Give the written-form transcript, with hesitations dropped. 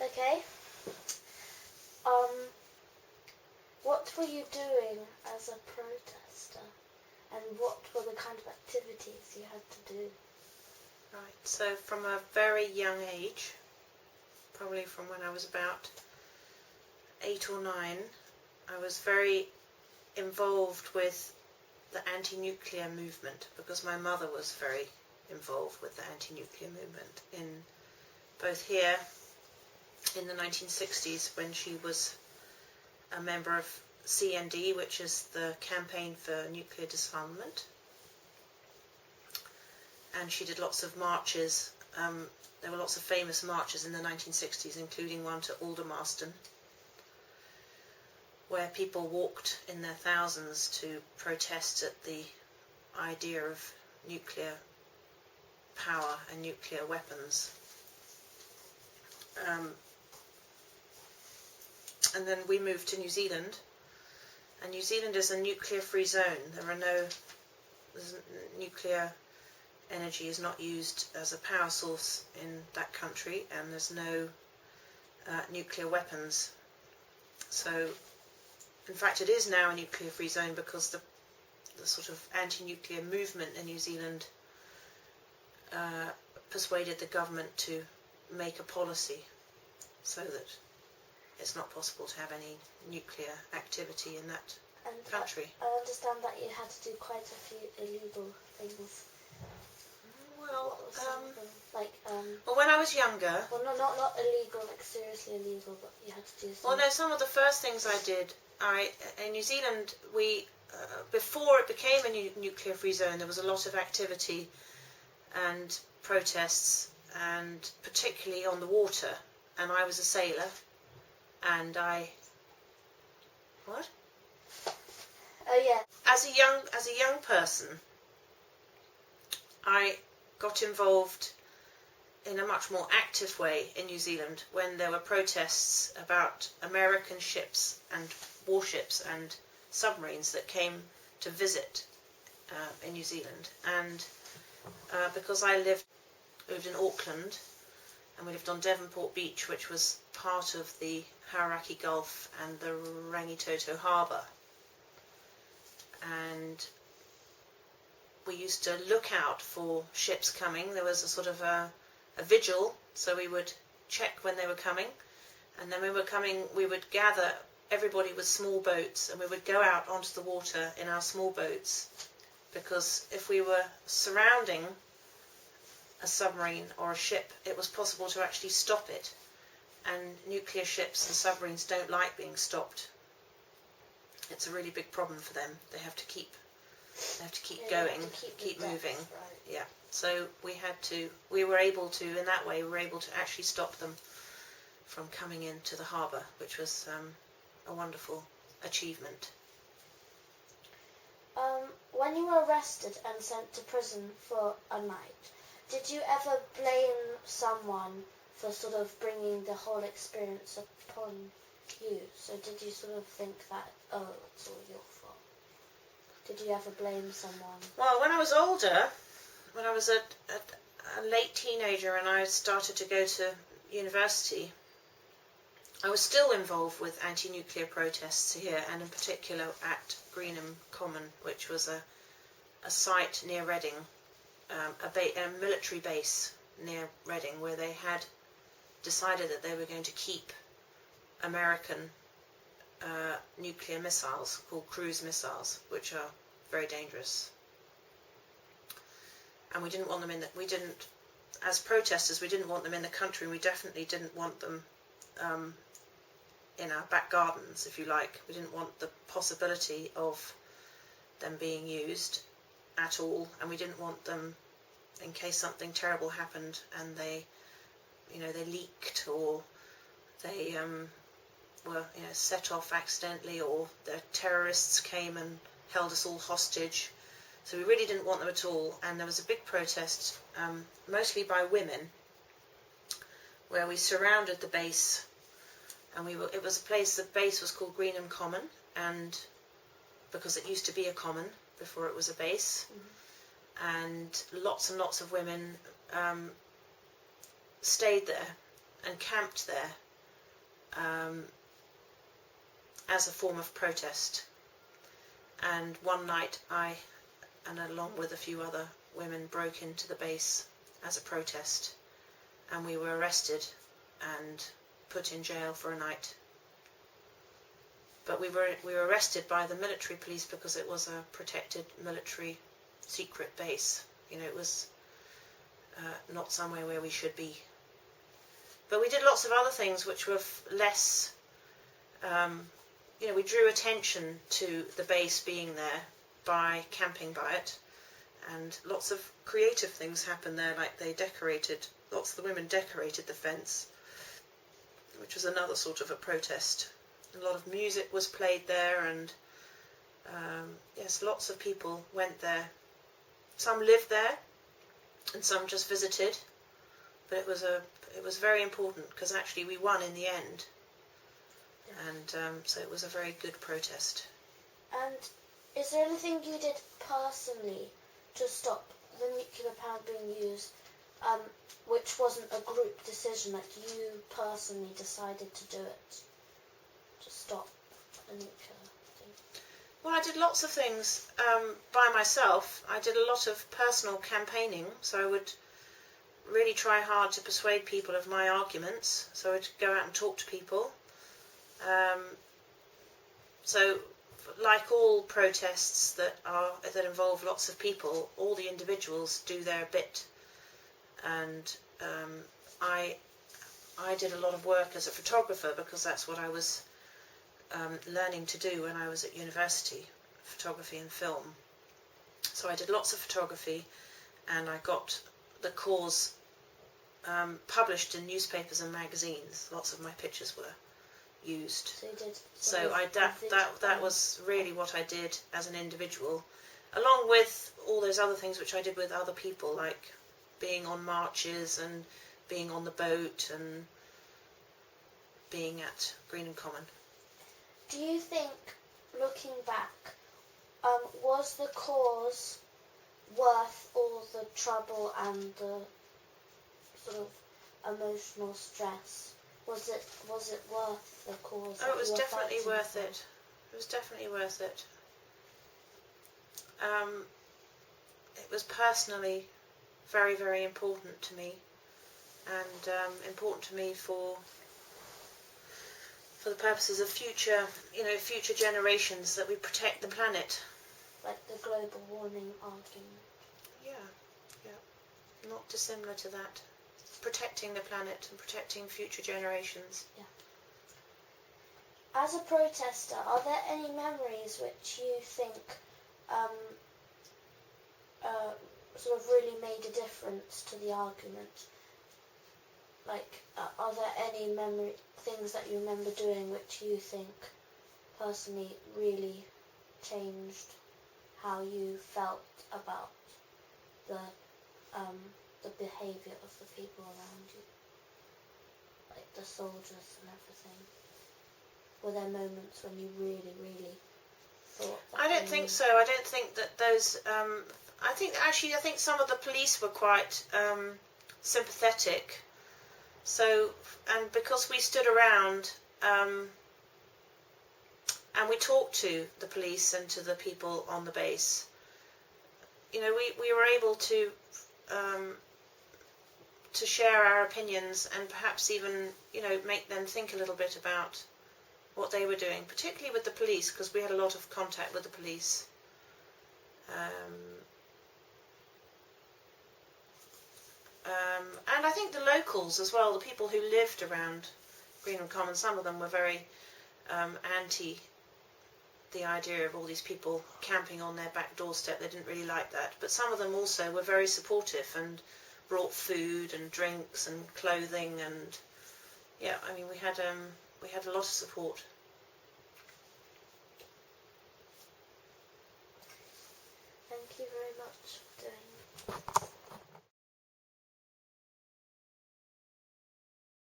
Okay. What were you doing as a protester? And what were the kind of activities you had to do? Right, so from a very young age, probably from when I was about 8 or 9, I was very involved with the anti-nuclear movement because my mother was very involved with the anti-nuclear movement in both here in the 1960s when she was a member of CND, which is the Campaign for Nuclear Disarmament, and she did lots of marches. There were lots of famous marches in the 1960s, including one to Aldermaston, where people walked in their thousands to protest at the idea of nuclear power and nuclear weapons. And then we moved to New Zealand, and New Zealand is a nuclear-free zone. Nuclear energy is not used as a power source in that country, and there's no nuclear weapons. So, in fact, it is now a nuclear-free zone because the sort of anti-nuclear movement in New Zealand persuaded the government to make a policy so that it's not possible to have any nuclear activity in that country. I understand that you had to do quite a few illegal things. Well, well, when I was younger... Well, not illegal, like seriously illegal, but you had to do some... Well, no, some of the first things I did, in New Zealand, before it became a nuclear-free zone, there was a lot of activity and protests, and particularly on the water. And I was a sailor, and What? Oh, yeah. As a young person, I got involved in a much more active way in New Zealand when there were protests about American ships and warships and submarines that came to visit in New Zealand. And because I lived in Auckland, and we lived on Devonport Beach, which was part of the Hauraki Gulf and the Rangitoto Harbour, and we used to look out for ships coming. There was a sort of a vigil, so we would check when they were coming, and then when we were coming, we would gather everybody with small boats, and we would go out onto the water in our small boats, because if we were surrounding a submarine or a ship, it was possible to actually stop it, and nuclear ships and submarines don't like being stopped. It's a really big problem for them. They have to keep going, keep moving. Right. Yeah. So we were able to, in that way, actually stop them from coming into the harbour, which was a wonderful achievement. When you were arrested and sent to prison for a night, did you ever blame someone for sort of bringing the whole experience upon you? So did you sort of think that, oh, it's all your fault? Did you ever blame someone? Well, when I was older, when I was a late teenager and I started to go to university, I was still involved with anti-nuclear protests here, and in particular at Greenham Common, which was a site near Reading, a military base near Reading, where they had decided that they were going to keep American nuclear missiles called cruise missiles, which are very dangerous. And we didn't want them as protesters, we didn't want them in the country, and we definitely didn't want them in our back gardens, if you like. We didn't want the possibility of them being used at all, and we didn't want them in case something terrible happened and they leaked, or they were set off accidentally, or the terrorists came and held us all hostage. So we really didn't want them at all. And there was a big protest, mostly by women, where we surrounded the base, and it was a place, the base was called Greenham Common, and because it used to be a common before it was a base. Mm-hmm. And lots of women stayed there and camped there as a form of protest. And one night I, and along with a few other women, broke into the base as a protest, and we were arrested and put in jail for a night. But we were arrested by the military police because it was a protected military secret base. You know, it was not somewhere where we should be. But we did lots of other things which were less, you know, we drew attention to the base being there by camping by it, and lots of creative things happened there, like lots of the women decorated the fence, which was another sort of a protest. A lot of music was played there, and yes, lots of people went there. Some lived there, and some just visited. But it was very important because actually we won in the end, and so it was a very good protest. And is there anything you did personally to stop the nuclear power being used, which wasn't a group decision, like you personally decided to do it? To stop a nuclear thing? Well, I did lots of things by myself. I did a lot of personal campaigning, so I would really try hard to persuade people of my arguments. So I'd go out and talk to people. So, like all protests that involve lots of people, all the individuals do their bit, and I did a lot of work as a photographer because that's what I was learning to do when I was at university, photography and film. So I did lots of photography, and I got the cause published in newspapers and magazines. Lots of my pictures were used. So you did. So that was really what I did as an individual, along with all those other things which I did with other people, like being on marches and being on the boat and being at Greenham Common. Do you think, looking back, was the cause worth all the trouble and the sort of emotional stress? Was it worth the cause? Oh, it was definitely worth it. It was definitely worth it. It was personally very, very important to me, and important to me for the purposes of future generations, that we protect the planet. Like the global warming argument. Yeah. Not dissimilar to that. Protecting the planet and protecting future generations. Yeah. As a protester, are there any memories which you think sort of really made a difference to the argument? Like, are there any things that you remember doing which you think personally really changed how you felt about the behaviour of the people around you? Like the soldiers and everything. Were there moments when you really, really thought that? I don't think so. I don't think that those... I think some of the police were quite sympathetic. So, and because we stood around and we talked to the police and to the people on the base, you know, we were able to share our opinions and perhaps even, you know, make them think a little bit about what they were doing, particularly with the police, because we had a lot of contact with the police. And I think the locals as well, the people who lived around Greenham Common, some of them were very anti the idea of all these people camping on their back doorstep. They didn't really like that. But some of them also were very supportive and brought food and drinks and clothing, and yeah, I mean, we had a lot of support. Thank you very much for doing